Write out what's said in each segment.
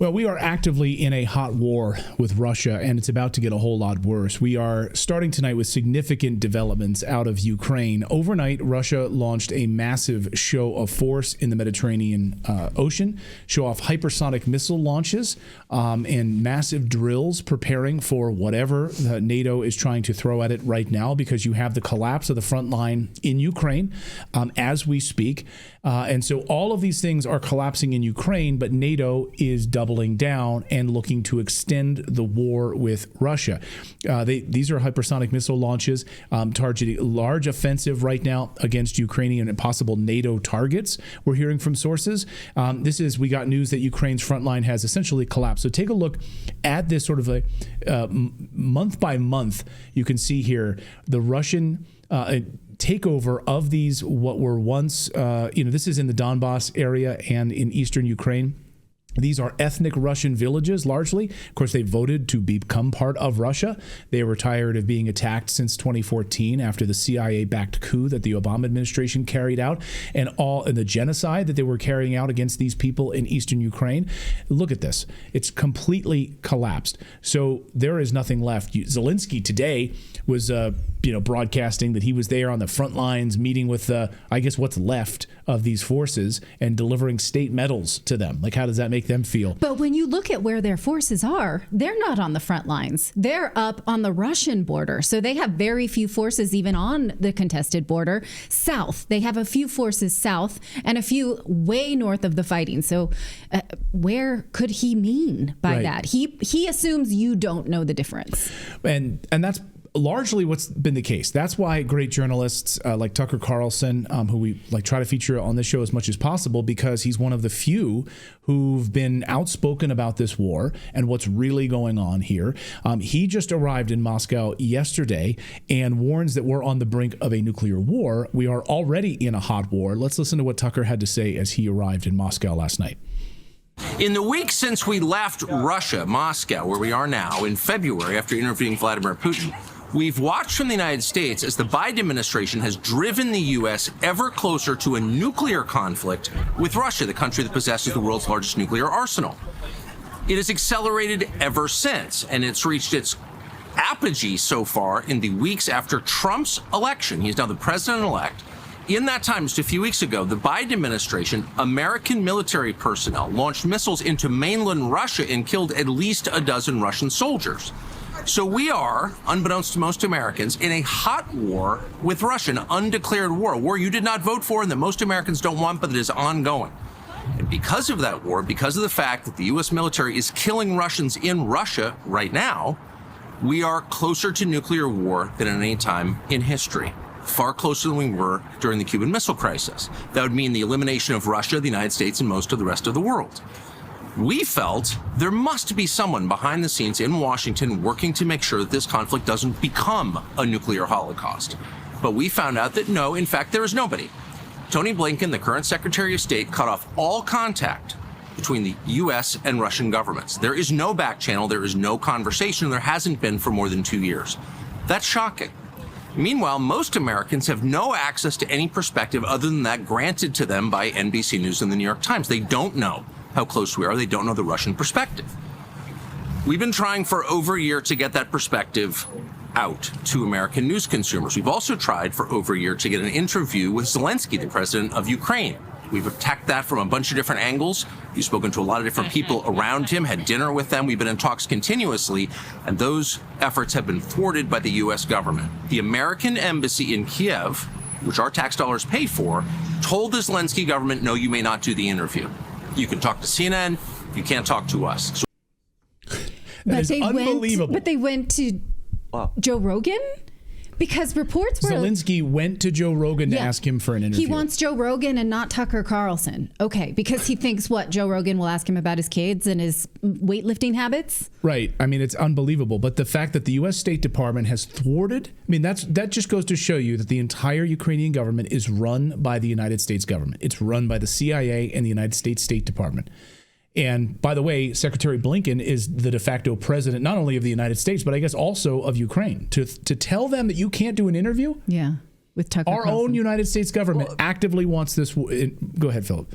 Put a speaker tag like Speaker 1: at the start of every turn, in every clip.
Speaker 1: Well, we are actively in a hot war with Russia, and it's about to get a whole lot worse. We are starting tonight with significant developments out of Ukraine. Overnight, Russia launched a massive show of force in the Mediterranean Ocean, show off hypersonic missile launches and massive drills preparing for whatever NATO is trying to throw at it right now, because you have the collapse of the front line in Ukraine as we speak. And so all of these things are collapsing in Ukraine, but NATO is doubling down and looking to extend the war with Russia. These are hypersonic missile launches targeting a large offensive right now against Ukrainian and possible NATO targets. We're hearing from sources. We got news that Ukraine's front line has essentially collapsed. So take a look at this sort of a month by month. You can see here the Russian takeover of these, what were once, this is in the Donbass area and in eastern Ukraine. These are ethnic Russian villages, largely. Of course, they voted to become part of Russia. They were tired of being attacked since 2014 after the CIA-backed coup that the Obama administration carried out and the genocide that they were carrying out against these people in eastern Ukraine. Look at this. It's completely collapsed. So there is nothing left. Zelensky today was broadcasting that he was there on the front lines meeting with, what's left of these forces and delivering state medals to them. Like, how does that make them feel?
Speaker 2: But when you look at where their forces are, they're not on the front lines. They're up on the Russian border. So they have very few forces even on the contested border. South, they have a few forces south and a few way north of the fighting. So where could he mean by that? He assumes you don't know the difference.
Speaker 1: And that's largely what's been the case. That's why great journalists like Tucker Carlson, who we try to feature on this show as much as possible, because he's one of the few who've been outspoken about this war and what's really going on here. He just arrived in Moscow yesterday and warns that we're on the brink of a nuclear war. We are already in a hot war. Let's listen to what Tucker had to say as he arrived in Moscow last night.
Speaker 3: In the week since we left Russia, Moscow, where we are now, in February after interviewing Vladimir Putin, we've watched from the United States as the Biden administration has driven the U.S. ever closer to a nuclear conflict with Russia, the country that possesses the world's largest nuclear arsenal. It has accelerated ever since, and it's reached its apogee so far in the weeks after Trump's election. He's now the president-elect. In that time, just a few weeks ago, the Biden administration, American military personnel launched missiles into mainland Russia and killed at least a dozen Russian soldiers. So we are, unbeknownst to most Americans, in a hot war with Russia, an undeclared war, a war you did not vote for and that most Americans don't want, but that is ongoing. And because of that war, because of the fact that the U.S. military is killing Russians in Russia right now, we are closer to nuclear war than at any time in history. Far closer than we were during the Cuban Missile Crisis. That would mean the elimination of Russia, the United States, and most of the rest of the world. We felt there must be someone behind the scenes in Washington working to make sure that this conflict doesn't become a nuclear holocaust. But we found out that no, in fact, there is nobody. Tony Blinken, the current Secretary of State, cut off all contact between the U.S. and Russian governments. There is no back channel, there is no conversation, there hasn't been for more than 2 years. That's shocking. Meanwhile, most Americans have no access to any perspective other than that granted to them by NBC News and the New York Times. They don't know how close we are. They don't know the Russian perspective. We've been trying for over a year to get that perspective out to American news consumers. We've also tried for over a year to get an interview with Zelensky, the president of Ukraine. We've attacked that from a bunch of different angles. We've spoken to a lot of different people around him, had dinner with them. We've been in talks continuously, and those efforts have been thwarted by the U.S. government. The American embassy in Kiev, which our tax dollars pay for, told the Zelensky government, no, you may not do the interview. You can talk to CNN, you can't talk to us. So
Speaker 1: that is unbelievable.
Speaker 2: But they went to Joe Rogan? Because reports were...
Speaker 1: Zelensky went to Joe Rogan to ask him for an interview.
Speaker 2: He wants Joe Rogan and not Tucker Carlson. Okay, because he thinks what? Joe Rogan will ask him about his kids and his weightlifting habits?
Speaker 1: Right. I mean, it's unbelievable. But the fact that the U.S. State Department has thwarted... I mean, that just goes to show you that the entire Ukrainian government is run by the United States government. It's run by the CIA and the United States State Department. And by the way, Secretary Blinken is the de facto president, not only of the United States, but I guess also of Ukraine. To tell them that you can't do an interview?
Speaker 2: Yeah, with Tucker
Speaker 1: Our
Speaker 2: Carlson.
Speaker 1: own United States government actively wants this. Go ahead, Philip.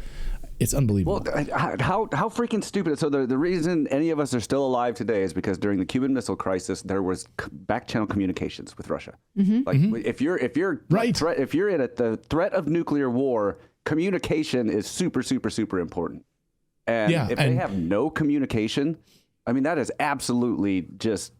Speaker 1: It's unbelievable.
Speaker 4: Well, how freaking stupid. So the reason any of us are still alive today is because during the Cuban Missile Crisis, there was back channel communications with Russia. Like if you're
Speaker 1: right.
Speaker 4: if you're at the threat of nuclear war, communication is super, super, super important. And if they have no communication, I mean, that is absolutely just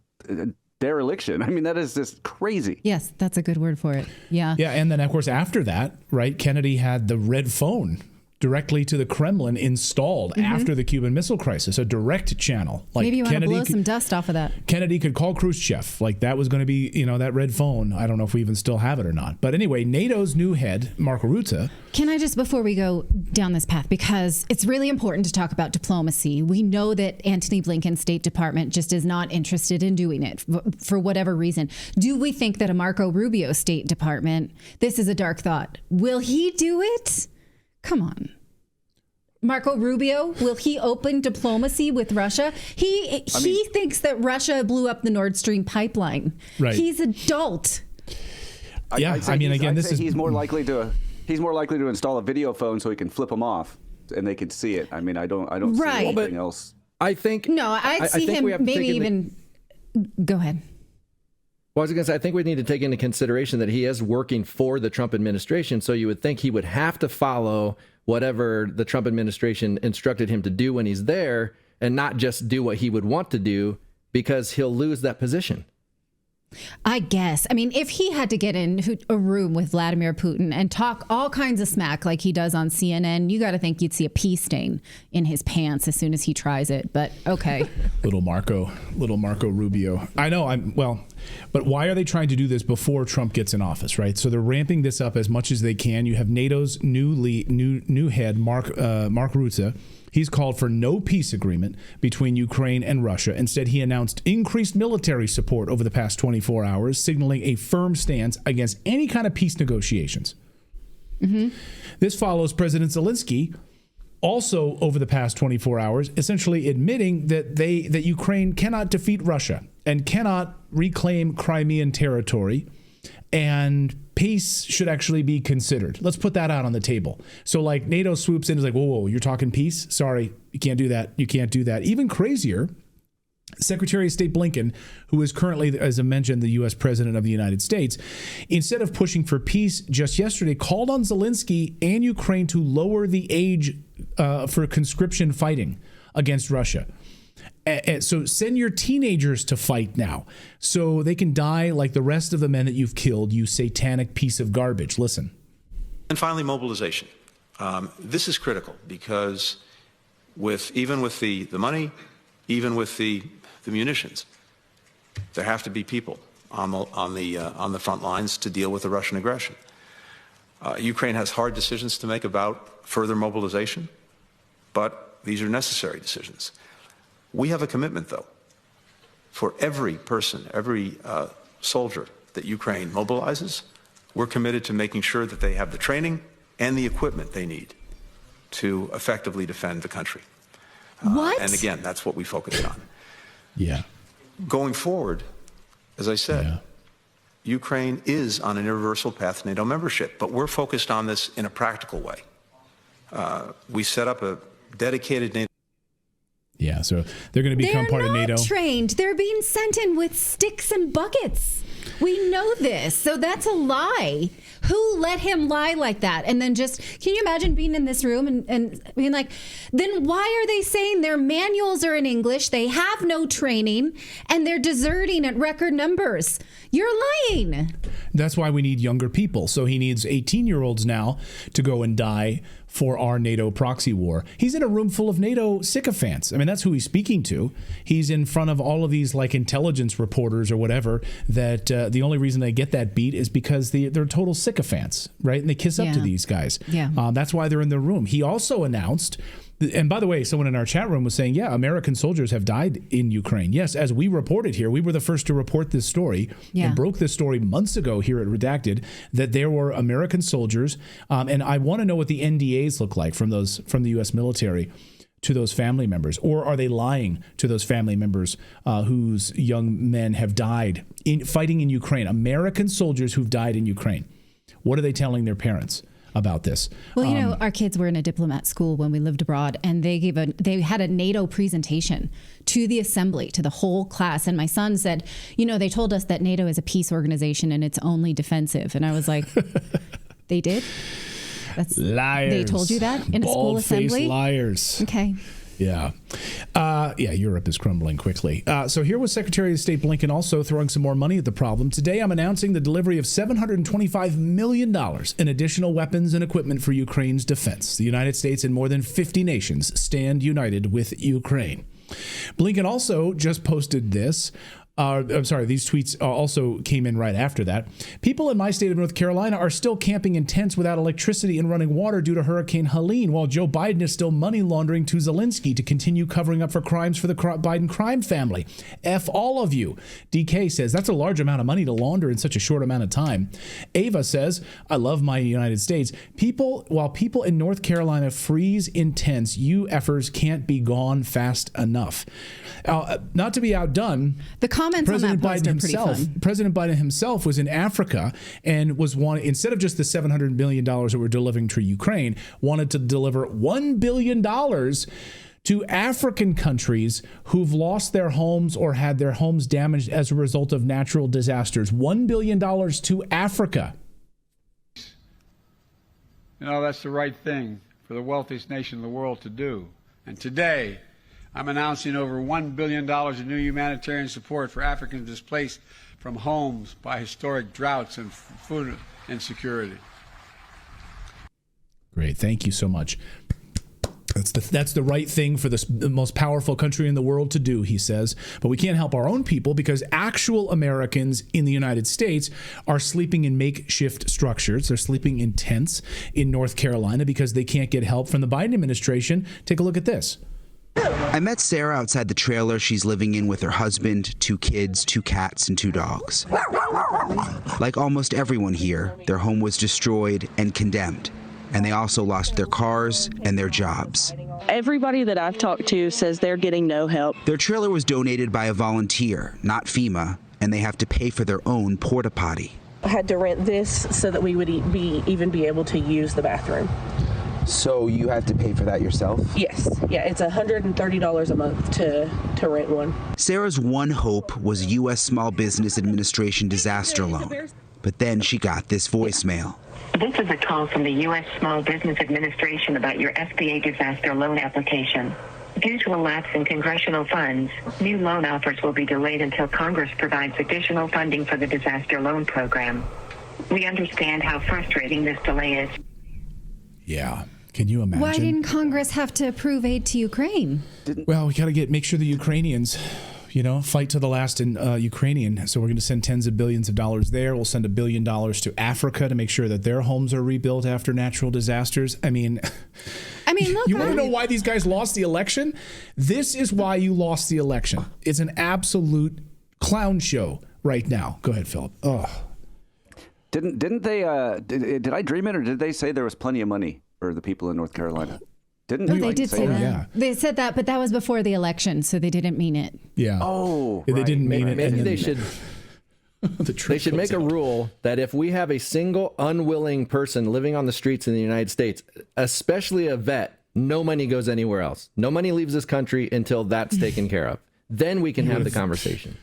Speaker 4: dereliction. I mean, that is just crazy.
Speaker 2: Yes, that's a good word for it. Yeah.
Speaker 1: Yeah, and then, of course, after that, right, Kennedy had the red phone directly to the Kremlin installed after the Cuban Missile Crisis, a direct channel. Like
Speaker 2: maybe you want
Speaker 1: Kennedy
Speaker 2: to blow some dust off of that.
Speaker 1: Kennedy could call Khrushchev. Like that was going to be, that red phone. I don't know if we even still have it or not. But anyway, NATO's new head, Mark Rutte.
Speaker 2: Can I just, before we go down this path, because it's really important to talk about diplomacy. We know that Antony Blinken's State Department just is not interested in doing it for whatever reason. Do we think that a Marco Rubio State Department, this is a dark thought, will he do it? Come on. Marco Rubio, will he open diplomacy with Russia? He thinks that Russia blew up the Nord Stream pipeline.
Speaker 1: Right.
Speaker 2: He's adult.
Speaker 4: He's more likely to install a video phone so he can flip them off and they can see it. I mean, I don't see anything else.
Speaker 2: I see him maybe even. Go ahead.
Speaker 5: Well, I was going to say, I think we need to take into consideration that he is working for the Trump administration. So you would think he would have to follow whatever the Trump administration instructed him to do when he's there and not just do what he would want to do because he'll lose that position.
Speaker 2: I guess. I mean, if he had to get in a room with Vladimir Putin and talk all kinds of smack like he does on CNN, you got to think you'd see a pee stain in his pants as soon as he tries it. But okay. Little Marco
Speaker 1: Rubio. I know. But why are they trying to do this before Trump gets in office, right? So they're ramping this up as much as they can. You have NATO's new head, Mark Rutte. He's called for no peace agreement between Ukraine and Russia. Instead, he announced increased military support over the past 24 hours, signaling a firm stance against any kind of peace negotiations. This follows President Zelensky, also over the past 24 hours, essentially admitting that Ukraine cannot defeat Russia and cannot reclaim Crimean territory, and peace should actually be considered. Let's put that out on the table. So like NATO swoops in and is like, whoa, you're talking peace? Sorry, you can't do that. You can't do that. Even crazier, Secretary of State Blinken, who is currently, as I mentioned, the U.S. President of the United States, instead of pushing for peace just yesterday, called on Zelensky and Ukraine to lower the age for conscription fighting against Russia. So send your teenagers to fight now so they can die like the rest of the men that you've killed, you satanic piece of garbage. Listen.
Speaker 6: And finally, mobilization. This is critical because even with the money, even with the munitions, there have to be people on the front lines to deal with the Russian aggression. Ukraine has hard decisions to make about further mobilization, but these are necessary decisions. We have a commitment, though, for every person, every soldier that Ukraine mobilizes. We're committed to making sure that they have the training and the equipment they need to effectively defend the country.
Speaker 2: What?
Speaker 6: And again, that's what we focus on.
Speaker 1: Yeah.
Speaker 6: Going forward, as I said, Ukraine is on an irreversible path to NATO membership, but we're focused on this in a practical way. We set up a dedicated NATO.
Speaker 1: Yeah, so they're going to become part of NATO.
Speaker 2: They're not trained. They're being sent in with sticks and buckets. We know this. So that's a lie. Who let him lie like that? And then can you imagine being in this room and being like, then why are they saying their manuals are in English, they have no training, and they're deserting at record numbers? You're lying.
Speaker 1: That's why we need younger people. So he needs 18-year-olds now to go and die for our NATO proxy war. He's in a room full of NATO sycophants. I mean, that's who he's speaking to. He's in front of all of these like intelligence reporters or whatever that the only reason they get that beat is because they're total sycophants, right? And they kiss up to these guys.
Speaker 2: Yeah.
Speaker 1: That's why they're in the room. He also announced, and by the way, someone in our chat room was saying, yeah, American soldiers have died in Ukraine. Yes, as we reported here, we were the first to report this story and broke this story months ago here at Redacted, that there were American soldiers. And I want to know what the NDAs look like from the U.S. military to those family members. Or are they lying to those family members whose young men have died fighting in Ukraine? American soldiers who've died in Ukraine. What are they telling their parents? about this.
Speaker 2: Well, our kids were in a diplomat school when we lived abroad, and they had a NATO presentation to the assembly, to the whole class. And my son said, they told us that NATO is a peace organization and it's only defensive. And I was like, they did? That's liars. They told you that in a school assembly?
Speaker 1: Liars.
Speaker 2: Okay.
Speaker 1: Yeah. Europe is crumbling quickly. So here was Secretary of State Blinken also throwing some more money at the problem. Today, I'm announcing the delivery of $725 million in additional weapons and equipment for Ukraine's defense. The United States and more than 50 nations stand united with Ukraine. Blinken also just posted this. These tweets also came in right after that. People in my state of North Carolina are still camping in tents without electricity and running water due to Hurricane Helene, while Joe Biden is still money laundering to Zelensky to continue covering up for crimes for the Biden crime family. F all of you. DK says that's a large amount of money to launder in such a short amount of time. Ava says, I love my United States. While people in North Carolina freeze in tents, you effers can't be gone fast enough. Not to be outdone,
Speaker 2: the comments
Speaker 1: President
Speaker 2: on that
Speaker 1: Biden himself, President Biden himself was in Africa and was instead of just the $700 million that we're delivering to Ukraine, wanted to deliver $1 billion to African countries who've lost their homes or had their homes damaged as a result of natural disasters. $1 billion to Africa.
Speaker 7: That's the right thing for the wealthiest nation in the world to do. And today, I'm announcing over $1 billion in new humanitarian support for Africans displaced from homes by historic droughts and food insecurity.
Speaker 1: Great. Thank you so much. That's the right thing for the most powerful country in the world to do, he says. But we can't help our own people because actual Americans in the United States are sleeping in makeshift structures. They're sleeping in tents in North Carolina because they can't get help from the Biden administration. Take a look at this.
Speaker 8: I met Sarah outside the trailer she's living in with her husband, 2 kids, 2 cats, and 2 dogs. Like almost everyone here, their home was destroyed and condemned, and they also lost their cars and their jobs.
Speaker 9: Everybody that I've talked to says they're getting no help.
Speaker 8: Their trailer was donated by a volunteer, not FEMA, and they have to pay for their own porta potty.
Speaker 10: I had to rent this so that we would even be able to use the bathroom.
Speaker 8: So you had to pay for that yourself?
Speaker 10: Yes. Yeah, it's $130 a month to rent one.
Speaker 8: Sarah's one hope was U.S. Small Business Administration disaster loan. But then she got this voicemail.
Speaker 11: This is a call from the U.S. Small Business Administration about your SBA disaster loan application. Due to a lapse in congressional funds, new loan offers will be delayed until Congress provides additional funding for the disaster loan program. We understand how frustrating this delay is.
Speaker 1: Yeah. Can you imagine?
Speaker 2: Why didn't Congress have to approve aid to Ukraine?
Speaker 1: Well, we got to make sure the Ukrainians, fight to the last in Ukrainian. So we're going to send tens of billions of dollars there. We'll send $1 billion to Africa to make sure that their homes are rebuilt after natural disasters. I mean, look, you want to know why these guys lost the election? This is why you lost the election. It's an absolute clown show right now. Go ahead, Philip. Oh.
Speaker 4: Didn't they? Did I dream it, or did they say there was plenty of money for the people in North Carolina?
Speaker 2: They did say that. Yeah. They said that, but that was before the election, so they didn't mean it.
Speaker 1: Yeah.
Speaker 4: Oh,
Speaker 1: they didn't mean it.
Speaker 5: Maybe they should. They should make a rule that if we have a single unwilling person living on the streets in the United States, especially a vet, no money goes anywhere else. No money leaves this country until that's taken care of. Then we can have the conversation.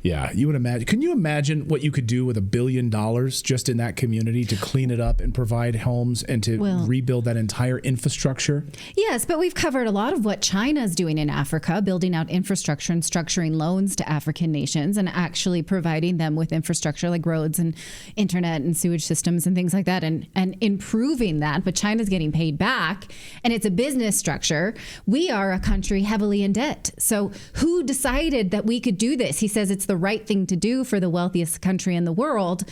Speaker 1: Yeah, you would imagine. Can you imagine what you could do with $1 billion just in that community to clean it up and provide homes and to rebuild that entire infrastructure?
Speaker 2: Yes, but we've covered a lot of what China's doing in Africa, building out infrastructure and structuring loans to African nations and actually providing them with infrastructure like roads and internet and sewage systems and things like that and improving that. But China's getting paid back and it's a business structure. We are a country heavily in debt. So who decided that we could do this? He says it's the right thing to do for the wealthiest country in the world.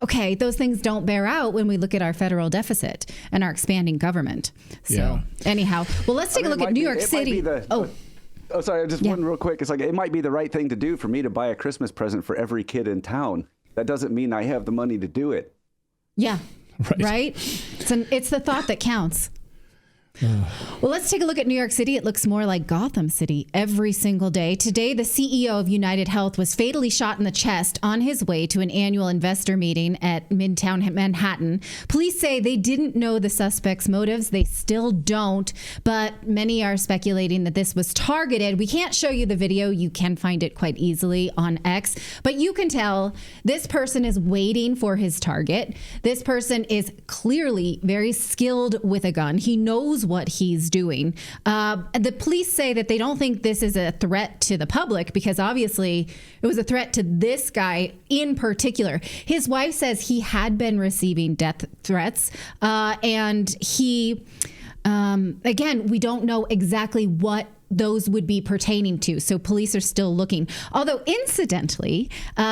Speaker 2: Okay, those things don't bear out when we look at our federal deficit and our expanding government. So anyhow, well, let's take a look at New York City.
Speaker 4: Sorry, just one real quick. It's like, it might be the right thing to do for me to buy a Christmas present for every kid in town. That doesn't mean I have the money to do it.
Speaker 2: Yeah, right? It's the thought that counts. Well, let's take a look at New York City. It looks more like Gotham City every single day. Today, the CEO of United Health was fatally shot in the chest on his way to an annual investor meeting at Midtown Manhattan. Police say they didn't know the suspect's motives. They still don't, but many are speculating that this was targeted. We can't show you the video. You can find it quite easily on X, but you can tell this person is waiting for his target. This person is clearly very skilled with a gun. He knows what he's doing. The police say that they don't think this is a threat to the public because obviously it was a threat to this guy in particular. His wife says he had been receiving death threats and he, again, we don't know exactly what those would be pertaining to. So police are still looking. Although incidentally,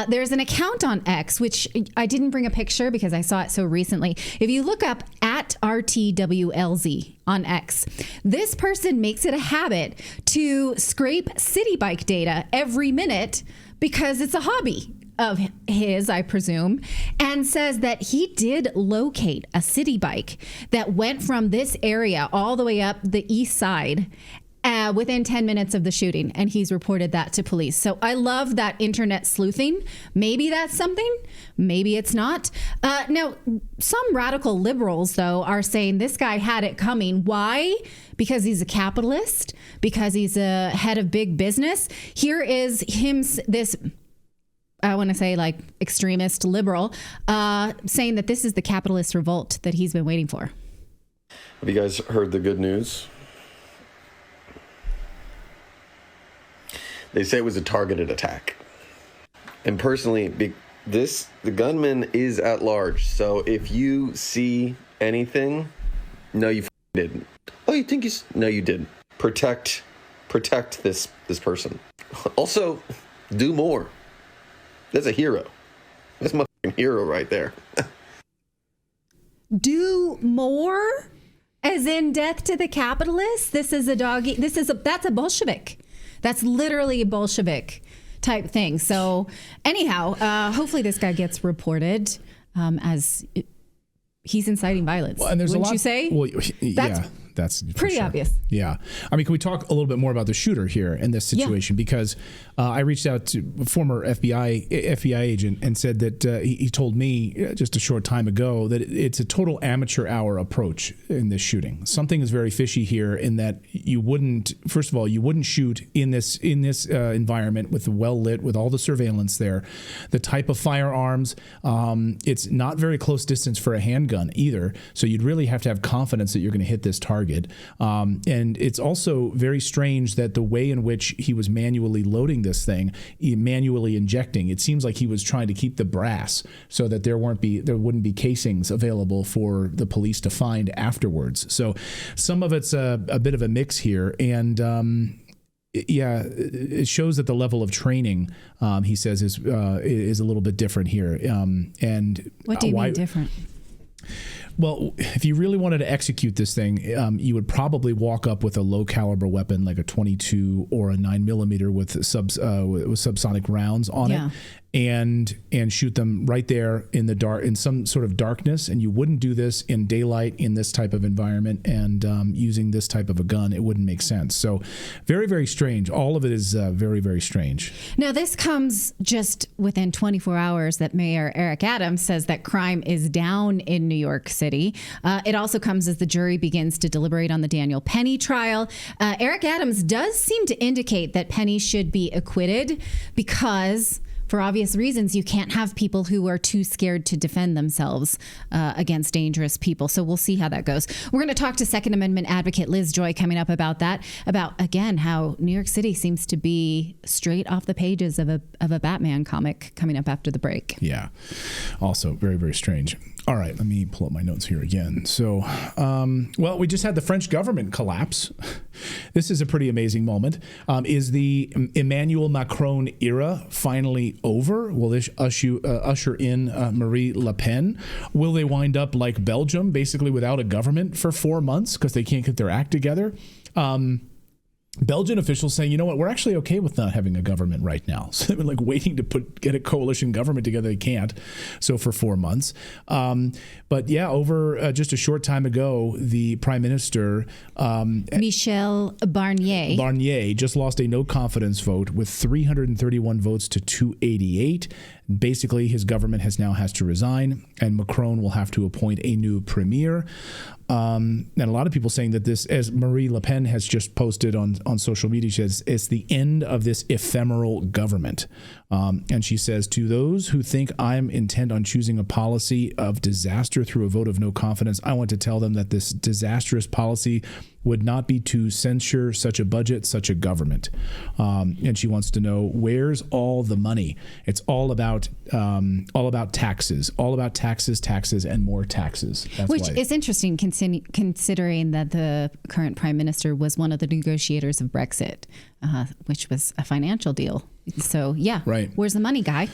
Speaker 2: there's an account on X, which I didn't bring a picture because I saw it so recently. If you look up at RTWLZ on X, this person makes it a habit to scrape city bike data every minute because it's a hobby of his, I presume, and says that he did locate a city bike that went from this area all the way up the east side within 10 minutes of the shooting, and he's reported that to police. So I love that internet sleuthing. Maybe that's something, maybe it's not. Now, some radical liberals, though, are saying this guy had it coming. Why? Because he's a capitalist, because he's a head of big business. Here is him, this, I want to say like extremist liberal, saying that this is the capitalist revolt that he's been waiting for.
Speaker 12: Have you guys heard the good news? They say it was a targeted attack. And personally, the gunman is at large. So if you see anything, no, you didn't. Oh, you think no, you didn't. Protect this person. Also, do more. That's a hero. That's my hero right there.
Speaker 2: Do more? As in death to the capitalists? That's a Bolshevik. That's literally a Bolshevik type thing. So anyhow, hopefully this guy gets reported as he's inciting violence. Well, and there's Wouldn't you say?
Speaker 1: Well, yeah. That's
Speaker 2: pretty obvious.
Speaker 1: Yeah. I mean, can we talk a little bit more about the shooter here in this situation? Yeah. Because I reached out to a former FBI agent and said that he told me just a short time ago that it's a total amateur hour approach in this shooting. Something is very fishy here in that you wouldn't shoot in this environment with the well lit, with all the surveillance there, the type of firearms. It's not very close distance for a handgun either. So you'd really have to have confidence that you're going to hit this target. And it's also very strange that the way in which he was manually loading this thing, manually injecting, it seems like he was trying to keep the brass so that there wouldn't be casings available for the police to find afterwards. So some of it's a bit of a mix here. And it shows that the level of training, he says, is a little bit different here. And
Speaker 2: what do you mean different?
Speaker 1: Well, if you really wanted to execute this thing, you would probably walk up with a low caliber weapon like a 22 or a 9mm with subsonic rounds on it, and shoot them right there in the dark, in some sort of darkness. And you wouldn't do this in daylight in this type of environment, and using this type of a gun, it wouldn't make sense. So very, very strange. All of it is very, very strange.
Speaker 2: Now, this comes just within 24 hours that Mayor Eric Adams says that crime is down in New York City. It also comes as the jury begins to deliberate on the Daniel Penny trial. Eric Adams does seem to indicate that Penny should be acquitted because, for obvious reasons, you can't have people who are too scared to defend themselves against dangerous people. So we'll see how that goes. We're going to talk to Second Amendment advocate Liz Joy coming up about that, about, again, how New York City seems to be straight off the pages of a Batman comic coming up after the break.
Speaker 1: Yeah. Also very, very strange. All right, let me pull up my notes here again. So, well, we just had the French government collapse. This is a pretty amazing moment. Is the Emmanuel Macron era finally over? Will this usher in Marie Le Pen? Will they wind up like Belgium, basically without a government for 4 months because they can't get their act together? Belgian officials saying, you know what, we're actually okay with not having a government right now. So they've been like waiting to get a coalition government together. They can't. So for 4 months. But yeah, over just a short time ago, the prime minister,
Speaker 2: Michel Barnier
Speaker 1: just lost a no confidence vote with 331 votes to 288. Basically, his government has to resign, and Macron will have to appoint a new premier. And a lot of people saying that this, as Marie Le Pen has just posted on social media, she says it's the end of this ephemeral government. And she says, to those who think I'm intent on choosing a policy of disaster through a vote of no confidence, I want to tell them that this disastrous policy would not be to censure such a budget, such a government. And she wants to know, where's all the money? It's all about taxes, taxes, and more taxes.
Speaker 2: Which is interesting considering that the current prime minister was one of the negotiators of Brexit, which was a financial deal. So, yeah, right. Where's the money, guy?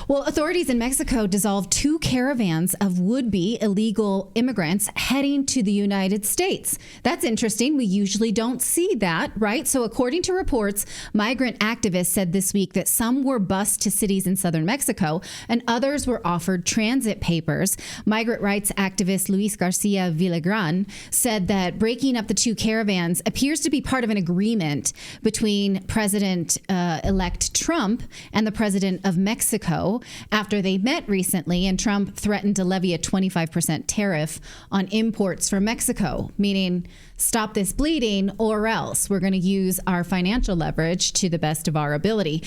Speaker 2: Well, authorities in Mexico dissolved 2 caravans of would-be illegal immigrants heading to the United States. That's interesting. We usually don't see that, right? So according to reports, migrant activists said this week that some were bused to cities in southern Mexico and others were offered transit papers. Migrant rights activist Luis Garcia Villagran said that breaking up the 2 caravans appears to be part of an agreement between President-elect Trump and the president of Mexico after they met recently, and Trump threatened to levy a 25% tariff on imports from Mexico, meaning stop this bleeding or else we're going to use our financial leverage to the best of our ability.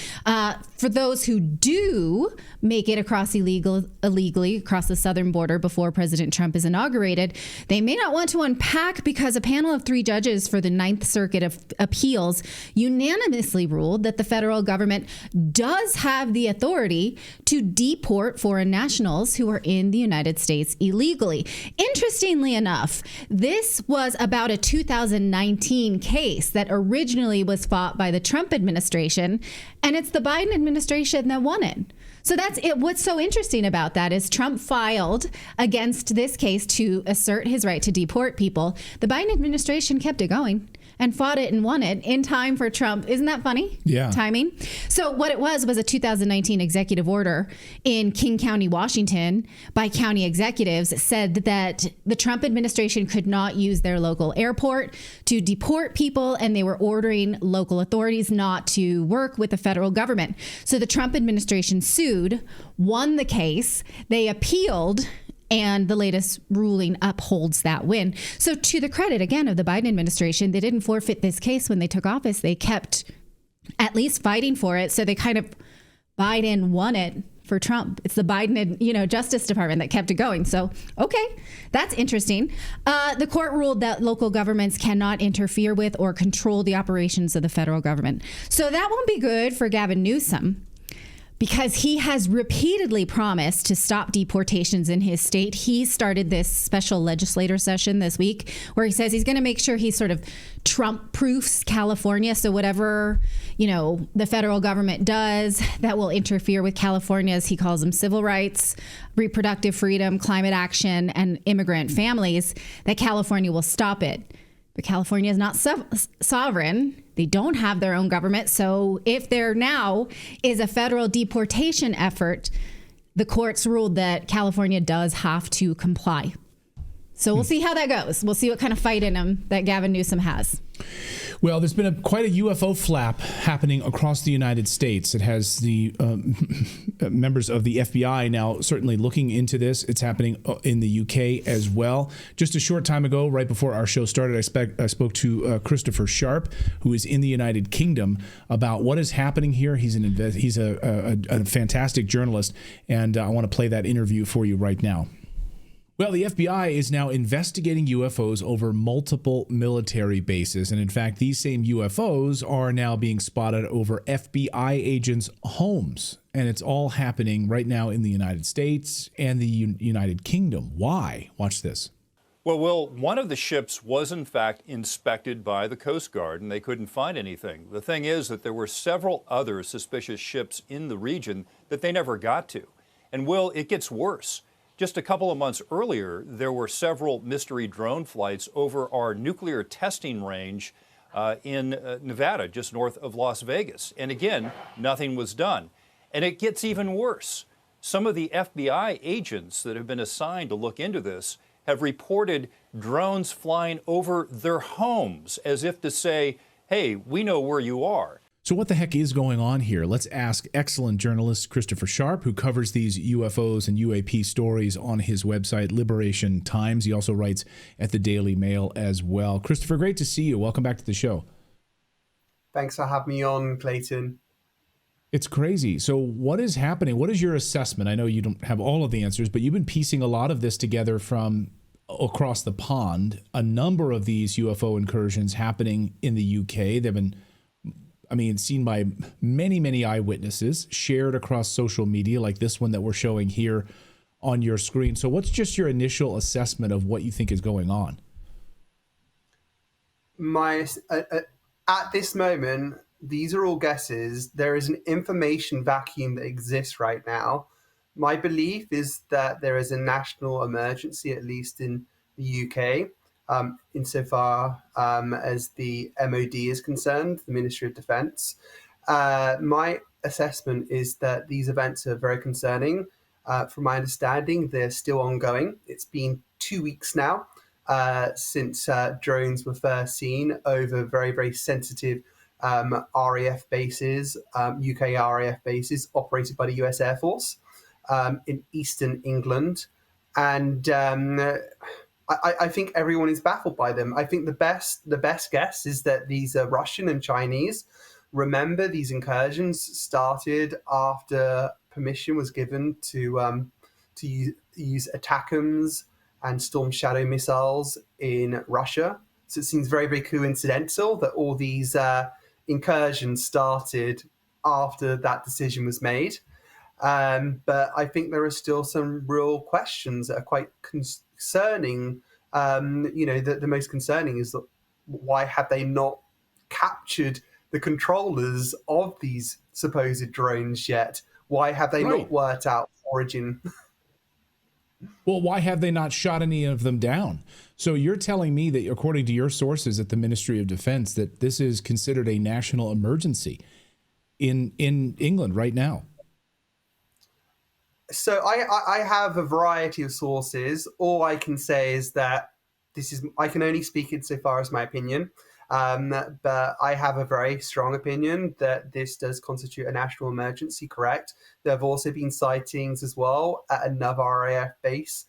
Speaker 2: For those who do make it across illegally across the southern border before President Trump is inaugurated, they may not want to unpack because a panel of 3 judges for the Ninth Circuit of Appeals unanimously ruled that the federal government does have the authority to deport foreign nationals who are in the United States illegally. Interestingly enough, this was about a 2019 case that originally was fought by the Trump administration, and it's the Biden administration that won it. So that's it. What's so interesting about that is Trump filed against this case to assert his right to deport people. The Biden administration kept it going and fought it and won it in time for Trump. Isn't that funny?
Speaker 1: Yeah.
Speaker 2: Timing. So what it was a 2019 executive order in King County, Washington, by county executives said that the Trump administration could not use their local airport to deport people, and they were ordering local authorities not to work with the federal government. So the Trump administration sued, won the case, they appealed, and the latest ruling upholds that win. So to the credit, again, of the Biden administration, they didn't forfeit this case when they took office. They kept at least fighting for it. So they kind of, Biden won it for Trump. It's the Biden, Justice Department that kept it going. So, okay, that's interesting. The court ruled that local governments cannot interfere with or control the operations of the federal government. So that won't be good for Gavin Newsom, because he has repeatedly promised to stop deportations in his state. He started this special legislator session this week where he says he's going to make sure he sort of Trump-proofs California. So whatever, the federal government does that will interfere with California's, he calls them civil rights, reproductive freedom, climate action, and immigrant families, that California will stop it. But California is not sovereign. They don't have their own government. So if there now is a federal deportation effort, the courts ruled that California does have to comply. So we'll see how that goes. We'll see what kind of fight in him that Gavin Newsom has.
Speaker 1: Well, there's been quite a UFO flap happening across the United States. It has the members of the FBI now certainly looking into this. It's happening in the UK as well. Just a short time ago, right before our show started, I spoke to Christopher Sharp, who is in the United Kingdom, about what is happening here. He's a fantastic journalist, and I want to play that interview for you right now. Well, the FBI is now investigating UFOs over multiple military bases. And in fact, these same UFOs are now being spotted over FBI agents' homes. And it's all happening right now in the United States and the United Kingdom. Why? Watch this.
Speaker 13: Well, Will, one of the ships was in fact inspected by the Coast Guard and they couldn't find anything. The thing is that there were several other suspicious ships in the region that they never got to. And Will, it gets worse. Just a couple of months earlier, there were several mystery drone flights over our nuclear testing range in Nevada, just north of Las Vegas. And again, nothing was done. And it gets even worse. Some of the FBI agents that have been assigned to look into this have reported drones flying over their homes as if to say, hey, we know where you are.
Speaker 1: So what the heck is going on here? Let's ask excellent journalist Christopher Sharp, who covers these UFOs and UAP stories on his website, Liberation Times. He also writes at the Daily Mail as well. Christopher, great to see you. Welcome back to the show.
Speaker 14: Thanks for having me on, Clayton.
Speaker 1: It's crazy. So what is happening? What is your assessment? I know you don't have all of the answers, but you've been piecing a lot of this together from across the pond. A number of these UFO incursions happening in the UK. They've been, seen by many, many eyewitnesses, shared across social media like this one that we're showing here on your screen. So what's just your initial assessment of what you think is going on?
Speaker 14: At this moment, these are all guesses. There is an information vacuum that exists right now. My belief is that there is a national emergency, at least in the UK, insofar as the MOD is concerned, the Ministry of Defence. My assessment is that these events are very concerning. From my understanding, they're still ongoing. It's been 2 weeks now since drones were first seen over very, very sensitive RAF bases, UK RAF bases operated by the US Air Force in eastern England. And I think everyone is baffled by them. I think the best guess is that these are Russian and Chinese. Remember, these incursions started after permission was given to use ATACMS and Storm Shadow missiles in Russia. So it seems very, very coincidental that all these incursions started after that decision was made. But I think there are still some real questions that are quite concerning. The most concerning is that why have they not captured the controllers of these supposed drones yet? Why have they not worked out origin?
Speaker 1: Well, why have they not shot any of them down? So you're telling me that, according to your sources at the Ministry of Defense, that this is considered a national emergency in England right now?
Speaker 14: So I have a variety of sources. All I can say is that I can only speak insofar as my opinion. But I have a very strong opinion that this does constitute a national emergency, correct? There have also been sightings as well at another RAF base,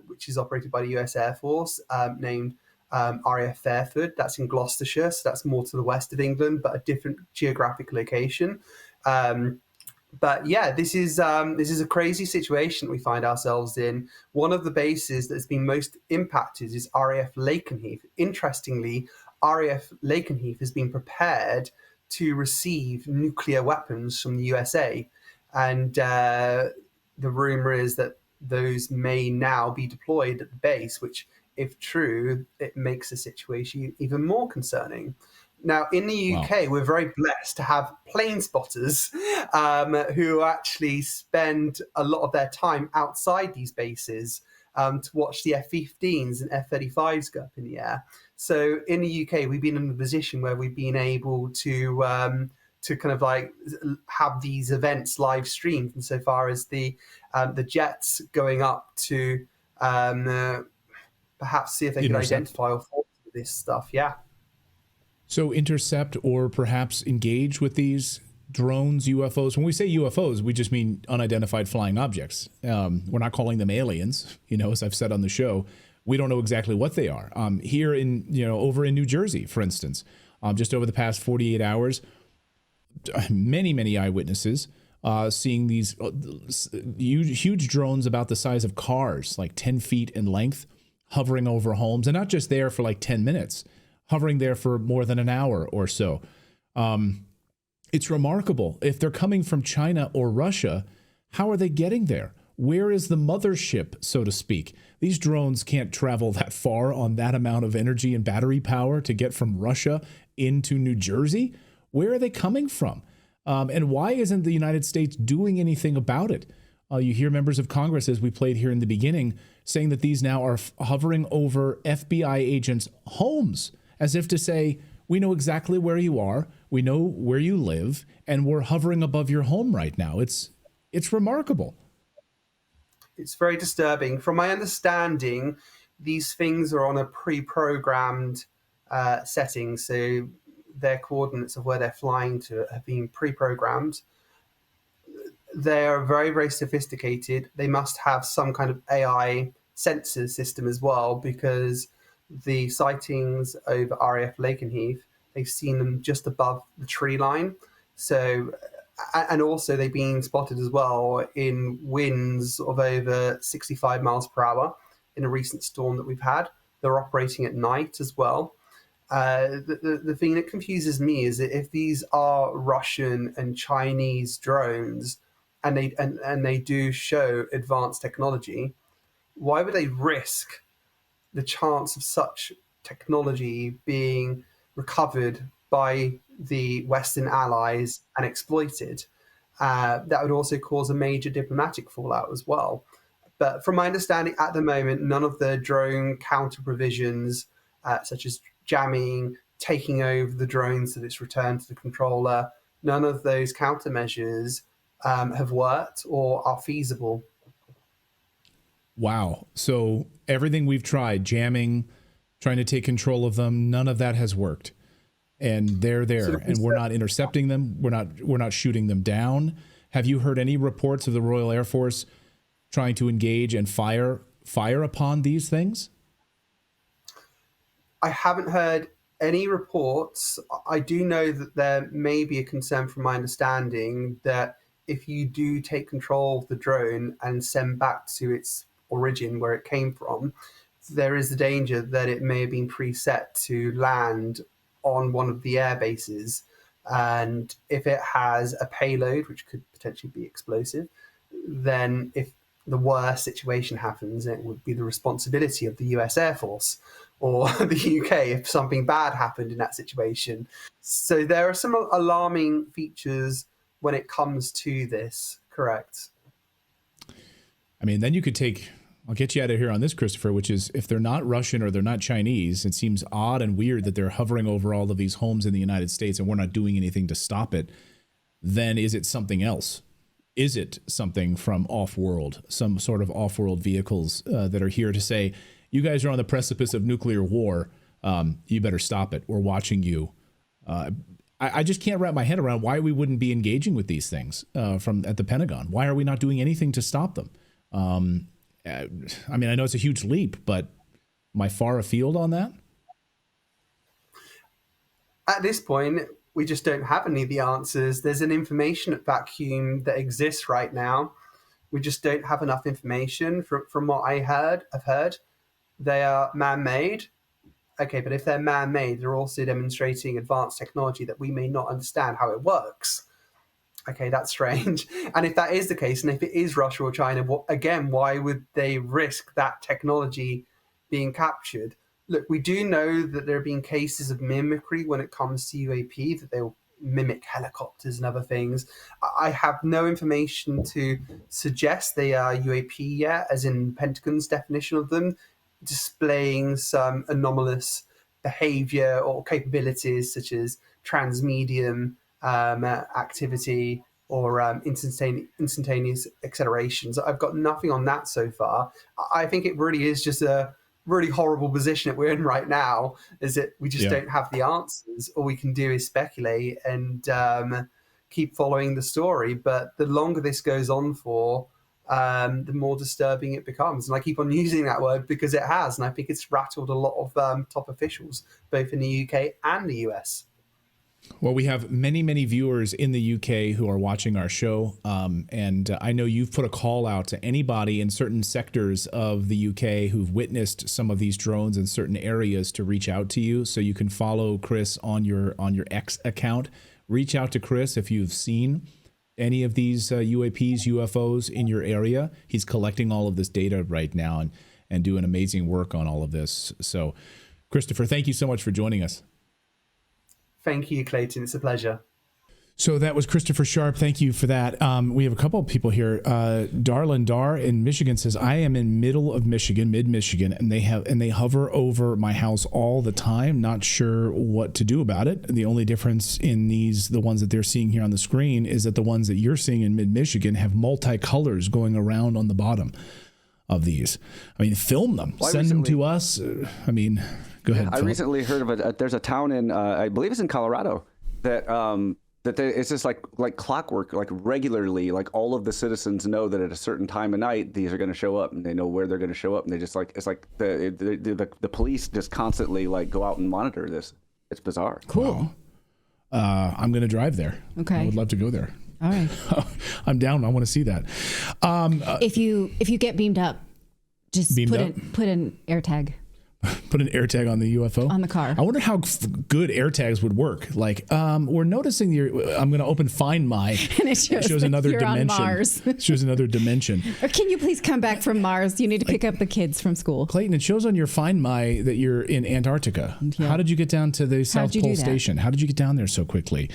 Speaker 14: which is operated by the US Air Force, named RAF Fairford. That's in Gloucestershire, so that's more to the west of England, but a different geographic location. But yeah, this is a crazy situation we find ourselves in. One of the bases that's been most impacted is RAF Lakenheath. Interestingly, RAF Lakenheath has been prepared to receive nuclear weapons from the USA. And the rumor is that those may now be deployed at the base, which, if true, it makes the situation even more concerning. Now, in the UK, we're very blessed to have plane spotters who actually spend a lot of their time outside these bases to watch the F-15s and F-35s go up in the air. So in the UK, we've been in a position where we've been able to kind of like have these events live streamed insofar as the jets going up to perhaps see if they can identify or fault this stuff. Yeah.
Speaker 1: So intercept or perhaps engage with these drones, UFOs. When we say UFOs, we just mean unidentified flying objects. We're not calling them aliens, as I've said on the show. We don't know exactly what they are. Here over in New Jersey, for instance, just over the past 48 hours, many, many eyewitnesses seeing these huge drones about the size of cars, like 10 feet in length, hovering over homes, and not just there for like 10 minutes. Hovering there for more than an hour or so. It's remarkable. If they're coming from China or Russia, how are they getting there? Where is the mothership, so to speak? These drones can't travel that far on that amount of energy and battery power to get from Russia into New Jersey. Where are they coming from? And why isn't the United States doing anything about it? You hear members of Congress, as we played here in the beginning, saying that these now are hovering over FBI agents' homes as if to say, we know exactly where you are, we know where you live, and we're hovering above your home right now. It's remarkable.
Speaker 14: It's very disturbing. From my understanding, these things are on a pre-programmed setting, so their coordinates of where they're flying to have been pre-programmed. They are very, very sophisticated. They must have some kind of AI sensor system as well, because the sightings over RAF Lakenheath, they've seen them just above the tree line. So, and also they've been spotted as well in winds of over 65 miles per hour in a recent storm that we've had. They're operating at night as well. The thing that confuses me is that if these are Russian and Chinese drones, and they do show advanced technology, why would they risk the chance of such technology being recovered by the Western allies and exploited? That would also cause a major diplomatic fallout as well. But from my understanding at the moment, none of the drone counter provisions, such as jamming, taking over the drones that it's returned to the controller, none of those countermeasures have worked or are feasible.
Speaker 1: Wow. So everything we've tried, jamming, trying to take control of them, none of that has worked. And they're there, and we're not intercepting them. We're not shooting them down. Have you heard any reports of the Royal Air Force trying to engage and fire upon these things?
Speaker 14: I haven't heard any reports. I do know that there may be a concern, from my understanding, that if you do take control of the drone and send back to its origin where it came from, there is the danger that it may have been preset to land on one of the air bases. And if it has a payload, which could potentially be explosive, then if the worst situation happens, it would be the responsibility of the US Air Force or the UK if something bad happened in that situation. So there are some alarming features when it comes to this, correct?
Speaker 1: I mean, then you could I'll get you out of here on this, Christopher, which is, if they're not Russian or they're not Chinese, it seems odd and weird that they're hovering over all of these homes in the United States and we're not doing anything to stop it. Then is it something else? Is it something from off-world, some sort of off-world vehicles that are here to say, you guys are on the precipice of nuclear war, you better stop it, we're watching you. I just can't wrap my head around why we wouldn't be engaging with these things at the Pentagon. Why are we not doing anything to stop them? I mean, I know it's a huge leap, but am I far afield on that?
Speaker 14: At this point, we just don't have any of the answers. There's an information vacuum that exists right now. We just don't have enough information. From what I've heard, they are man-made. Okay, but if they're man-made, they're also demonstrating advanced technology that we may not understand how it works. Okay, that's strange. And if that is the case, and if it is Russia or China, again, why would they risk that technology being captured? Look, we do know that there have been cases of mimicry when it comes to UAP, that they will mimic helicopters and other things. I have no information to suggest they are UAP yet, as in Pentagon's definition of them, displaying some anomalous behavior or capabilities such as transmedium activity or instantaneous accelerations. I've got nothing on that so far. I think it really is just a really horrible position that we're in right now, is that we just don't have the answers. All we can do is speculate and keep following the story. But the longer this goes on for, the more disturbing it becomes. And I keep on using that word because it has, and I think it's rattled a lot of top officials, both in the UK and the US.
Speaker 1: Well, we have many, many viewers in the UK who are watching our show. And I know you've put a call out to anybody in certain sectors of the UK who've witnessed some of these drones in certain areas to reach out to you. So you can follow Chris on your X account. Reach out to Chris if you've seen any of these UAPs, UFOs in your area. He's collecting all of this data right now and doing amazing work on all of this. So, Christopher, thank you so much for joining us.
Speaker 14: Thank you, Clayton. It's a pleasure.
Speaker 1: So that was Christopher Sharp. Thank you for that. We have a couple of people here. Darlin Dar in Michigan says, I am in mid-Michigan, and they hover over my house all the time. Not sure what to do about it. The only difference in the ones that they're seeing here on the screen, is that the ones that you're seeing in mid-Michigan have multicolors going around on the bottom of these. I mean, film them. Send them to us. Go ahead.
Speaker 4: I recently heard of there's a town in, I believe it's in Colorado, that it's just like clockwork, like regularly, like all of the citizens know that at a certain time of night these are going to show up, and they know where they're going to show up, and they just it's like the police just constantly like go out and monitor this. It's bizarre.
Speaker 2: Cool.
Speaker 1: Wow. I'm going to drive there.
Speaker 2: Okay.
Speaker 1: I would love to go there.
Speaker 2: All right.
Speaker 1: I'm down. I want to see that.
Speaker 2: If you get beamed up, just put an AirTag.
Speaker 1: Put an AirTag on the UFO?
Speaker 2: On the car.
Speaker 1: I wonder how good AirTags would work. Like, we're noticing I'm going to open Find My.
Speaker 2: And it shows
Speaker 1: another
Speaker 2: you're
Speaker 1: dimension.
Speaker 2: on Mars.
Speaker 1: It shows another dimension.
Speaker 2: Or can you please come back from Mars? You need to pick up the kids from school.
Speaker 1: Clayton, it shows on your Find My that you're in Antarctica. Yeah. How did you get down to the South Pole Station? How did you get down there so quickly?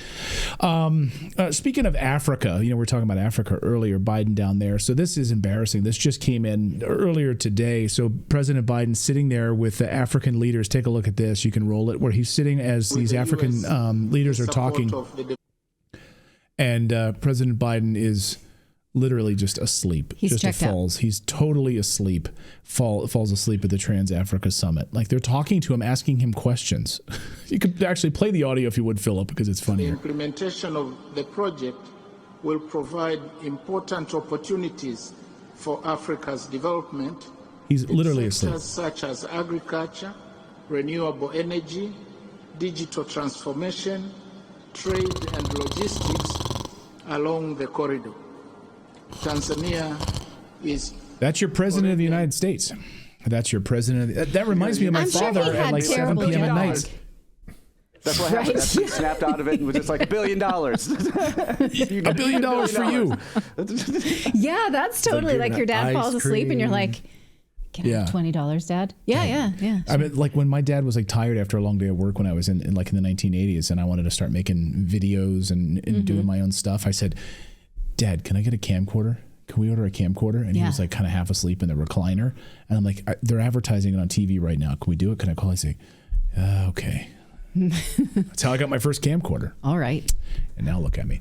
Speaker 1: Speaking of Africa, we're talking about Africa earlier, Biden down there. So this is embarrassing. This just came in earlier today. So President Biden sitting there with the African leaders. Take a look at this. You can roll it, where he's sitting as these African leaders are talking. And President Biden is literally just asleep.
Speaker 2: He's checked out.
Speaker 1: He's totally asleep. Falls asleep at the Trans-Africa Summit. Like, they're talking to him, asking him questions. You could actually play the audio if you would, Philip, because it's funnier.
Speaker 15: The implementation of the project will provide important opportunities for Africa's development.
Speaker 1: He's literally asleep.
Speaker 15: Such as agriculture, renewable energy, digital transformation, trade and logistics along the corridor. Tanzania is...
Speaker 1: That's your president of the United States. That's your president. That reminds me of my father at like 7 p.m. at night.
Speaker 4: That's what happened. He snapped out of it and was just like $1 billion.
Speaker 1: $1 billion for you.
Speaker 2: Yeah, that's totally like your dad falls asleep and you're like, can I have $20, Dad? Yeah.
Speaker 1: I mean, like when my dad was like tired after a long day at work when I was in the 1980s, and I wanted to start making videos and doing my own stuff, I said, Dad, can I get a camcorder? Can we order a camcorder? And he was like kind of half asleep in the recliner. And I'm like, they're advertising it on TV right now. Can we do it? Can I call? I say, okay. That's how I got my first camcorder.
Speaker 2: All right.
Speaker 1: And now look at me.